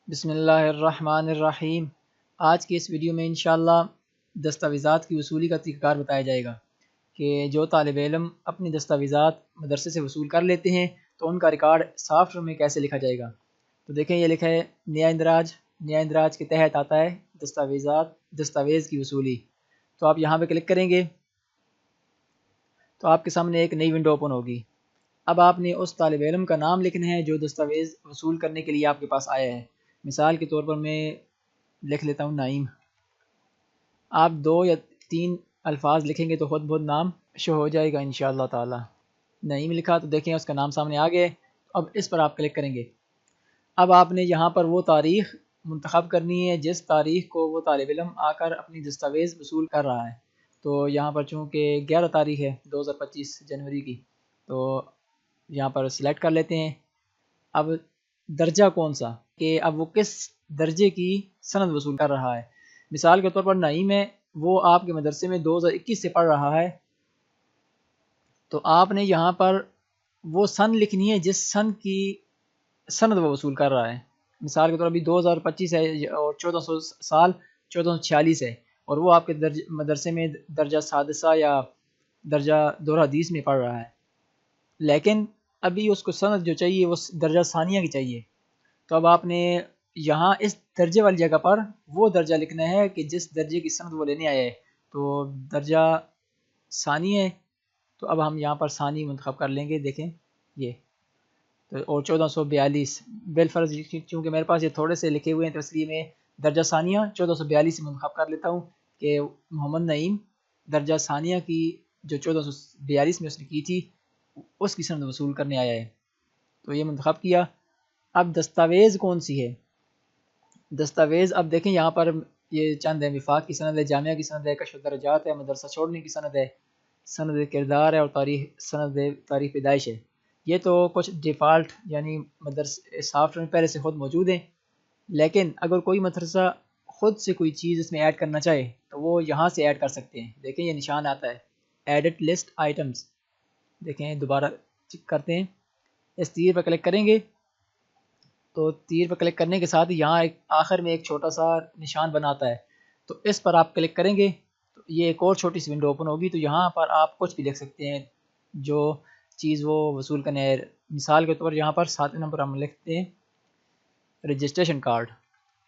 بسم اللہ الرحمن الرحیم۔ آج کی اس ویڈیو میں انشاءاللہ دستاویزات کی وصولی کا طریقہ کار بتایا جائے گا کہ جو طالب علم اپنی دستاویزات مدرسے سے وصول کر لیتے ہیں تو ان کا ریکارڈ سافٹ ویئر میں کیسے لکھا جائے گا۔ تو دیکھیں یہ لکھا ہے نیا اندراج کے تحت آتا ہے دستاویز کی وصولی۔ تو آپ یہاں پہ کلک کریں گے تو آپ کے سامنے ایک نئی ونڈو اوپن ہوگی۔ اب آپ نے اس طالب علم کا نام لکھنا ہے جو دستاویز وصول کرنے کے لیے آپ کے پاس آیا ہے۔ مثال کے طور پر میں لکھ لیتا ہوں نعیم۔ آپ 2 یا 3 الفاظ لکھیں گے تو خود بہت نام شو ہو جائے گا انشاءاللہ تعالی۔ نعیم لکھا تو دیکھیں اس کا نام سامنے آ گیا۔ اب اس پر آپ کلک کریں گے۔ اب آپ نے یہاں پر وہ تاریخ منتخب کرنی ہے جس تاریخ کو وہ طالب علم آ کر اپنی دستاویز وصول کر رہا ہے۔ تو یہاں پر چونکہ 11 تاریخ ہے 2025 جنوری کی، تو یہاں پر سلیکٹ کر لیتے ہیں۔ اب درجہ کون سا، کہ اب وہ کس درجے کی سند وصول کر رہا ہے۔ مثال کے طور پر نعیم ہے، وہ آپ کے مدرسے میں 2021 سے پڑھ رہا ہے، تو آپ نے یہاں پر وہ سند لکھنی ہے جس سند کی سند وہ وصول کر رہا ہے۔ مثال کے طور پر ابھی 2025 ہے اور 1400 سال 1446 ہے، اور وہ آپ کے مدرسے میں درجہ سادسہ یا درجہ دور حدیث میں پڑھ رہا ہے، لیکن ابھی اس کو سند جو چاہیے وہ درجہ ثانیہ کی چاہیے۔ تو اب آپ نے یہاں اس درجے والی جگہ پر وہ درجہ لکھنا ہے کہ جس درجے کی سند وہ لینے آیا ہے۔ تو درجہ ثانی ہے، تو اب ہم یہاں پر ثانی منتخب کر لیں گے۔ دیکھیں یہ تو اور 1442 بالفرض، چونکہ میرے پاس یہ تھوڑے سے لکھے ہوئے ہیں تو اس لیے میں درجہ ثانیہ 1442 منتخب کر لیتا ہوں کہ محمد نعیم درجہ ثانیہ کی جو 1442 میں اس نے کی تھی اس کی سند وصول کرنے آیا ہے۔ تو یہ منتخب کیا۔ اب دستاویز کون سی ہے؟ دستاویز اب دیکھیں یہاں پر یہ چند ہے: وفاق کی سند ہے، جامعہ کی سند ہے، کشف درجات ہے، مدرسہ چھوڑنے کی سند ہے، سند کردار ہے، اور تاریخ پیدائش ہے۔ یہ تو کچھ ڈیفالٹ یعنی مدرسے سافٹ ویئر پہلے سے خود موجود ہیں، لیکن اگر کوئی مدرسہ خود سے کوئی چیز اس میں ایڈ کرنا چاہے تو وہ یہاں سے ایڈ کر سکتے ہیں۔ دیکھیں یہ نشان آتا ہے ایڈٹ لسٹ آئٹمز۔ دیکھیں دوبارہ چیک کرتے ہیں، اس تیر پر کلک کریں گے تو تیر پر کلک کرنے کے ساتھ یہاں ایک آخر میں ایک چھوٹا سا نشان بناتا ہے، تو اس پر آپ کلک کریں گے تو یہ ایک اور چھوٹی سی ونڈو اوپن ہوگی۔ تو یہاں پر آپ کچھ بھی لکھ سکتے ہیں جو چیز وہ وصول کرنے ہے۔ مثال کے طور پر یہاں پر 7 نمبر ہم لکھتے ہیں رجسٹریشن کارڈ،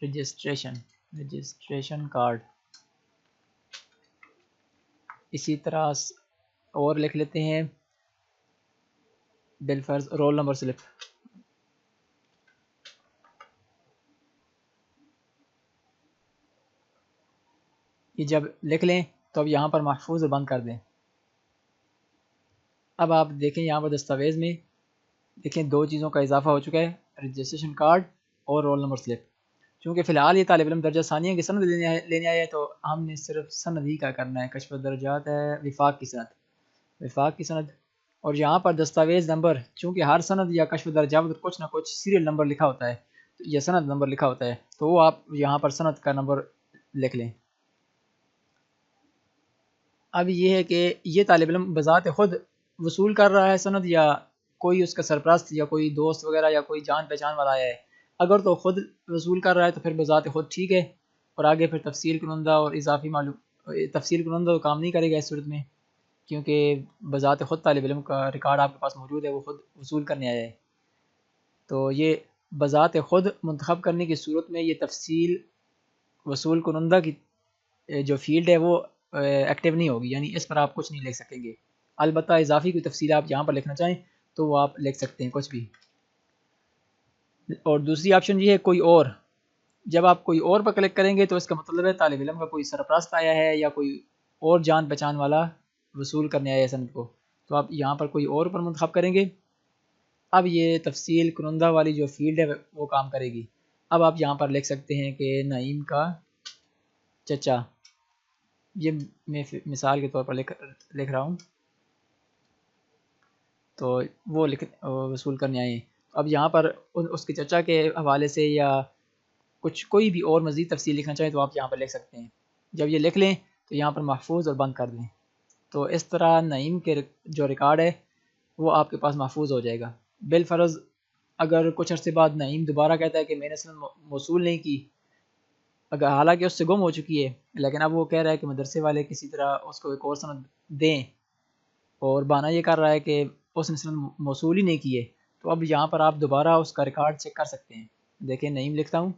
رجسٹریشن کارڈ۔ اسی طرح اور لکھ لیتے ہیں بالفرض رول نمبر سلپ۔ یہ جب لکھ لیں تو اب یہاں پر محفوظ اور بند کر دیں۔ اب آپ دیکھیں یہاں پر دستاویز میں دیکھیں 2 چیزوں کا اضافہ ہو چکا ہے، رجسٹریشن کارڈ اور رول نمبر سلپ۔ چونکہ فی الحال یہ طالب علم درجہ ثانیہ کی سند لینے آیا ہے تو ہم نے صرف سند ہی کا کرنا ہے۔ کشف درجات ہے، وفاق کی سند، اور یہاں پر دستاویز نمبر، چونکہ ہر سند یا کشف درجات کچھ نہ کچھ سیریل نمبر لکھا ہوتا ہے یا سند نمبر لکھا ہوتا ہے، تو وہ آپ یہاں پر سند کا نمبر لکھ لیں۔ اب یہ ہے کہ یہ طالب علم بذات خود وصول کر رہا ہے سند یا کوئی اس کا سرپرست یا کوئی دوست وغیرہ یا کوئی جان پہچان والا آیا ہے۔ اگر تو خود وصول کر رہا ہے تو پھر بذات خود ٹھیک ہے، اور آگے پھر تفصیل کنندہ اور اضافی تفصیل کنندہ تو کام نہیں کرے گا اس صورت میں، کیونکہ بذات خود طالب علم کا ریکارڈ آپ کے پاس موجود ہے، وہ خود وصول کرنے آیا ہے۔ تو یہ بذات خود منتخب کرنے کی صورت میں یہ تفصیل وصول کنندہ کی جو فیلڈ ہے وہ ایکٹیو نہیں ہوگی، یعنی اس پر آپ کچھ نہیں لکھ سکیں گے۔ البتہ اضافی کوئی تفصیل آپ یہاں پر لکھنا چاہیں تو وہ آپ لکھ سکتے ہیں کچھ بھی۔ اور دوسری آپشن یہ ہے کوئی اور۔ جب آپ کوئی اور پر کلک کریں گے تو اس کا مطلب ہے طالب علم کا کوئی سرپرست آیا ہے یا کوئی اور جان پہچان والا وصول کرنے آیا ہے سند کو، تو آپ یہاں پر کوئی اور پر منتخب کریں گے۔ اب یہ تفصیل کنندہ والی جو فیلڈ ہے وہ کام کرے گی۔ اب آپ یہاں پر لکھ سکتے ہیں کہ نعیم کا چچا، یہ میں مثال کے طور پر لکھ رہا ہوں، تو وہ وصول کرنے آئے ہیں۔ اب یہاں پر اس کے چچا کے حوالے سے یا کوئی بھی اور مزید تفصیل لکھنا چاہیں تو آپ یہاں پر لکھ سکتے ہیں۔ جب یہ لکھ لیں تو یہاں پر محفوظ اور بند کر دیں، تو اس طرح نعیم کے جو ریکارڈ ہے وہ آپ کے پاس محفوظ ہو جائے گا۔ بالفرض اگر کچھ عرصے بعد نعیم دوبارہ کہتا ہے کہ میں نے سند موصول نہیں کی، اگر حالانکہ اس سے گم ہو چکی ہے، لیکن اب وہ کہہ رہا ہے کہ مدرسے والے کسی طرح اس کو ایک اور سند دیں، اور بہانہ یہ کر رہا ہے کہ اس نے سند موصول ہی نہیں کی ہے، تو اب یہاں پر آپ دوبارہ اس کا ریکارڈ چیک کر سکتے ہیں۔ دیکھیں نعیم لکھتا ہوں،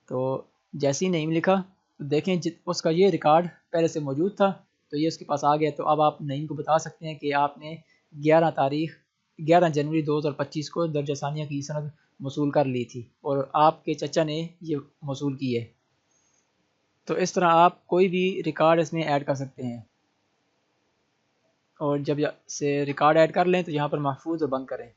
تو جیسے ہی نعیم لکھا تو دیکھیں اس کا یہ ریکارڈ پہلے سے موجود تھا، تو یہ اس کے پاس آ گیا۔ تو اب آپ نعیم کو بتا سکتے ہیں کہ آپ نے 11 جنوری 2025 کو درجہ ثانیہ کی سند موصول کر لی تھی، اور آپ کے چچا نے یہ موصول کی ہے۔ تو اس طرح آپ کوئی بھی ریکارڈ اس میں ایڈ کر سکتے ہیں، اور جب سے ریکارڈ ایڈ کر لیں تو یہاں پر محفوظ اور بند کریں۔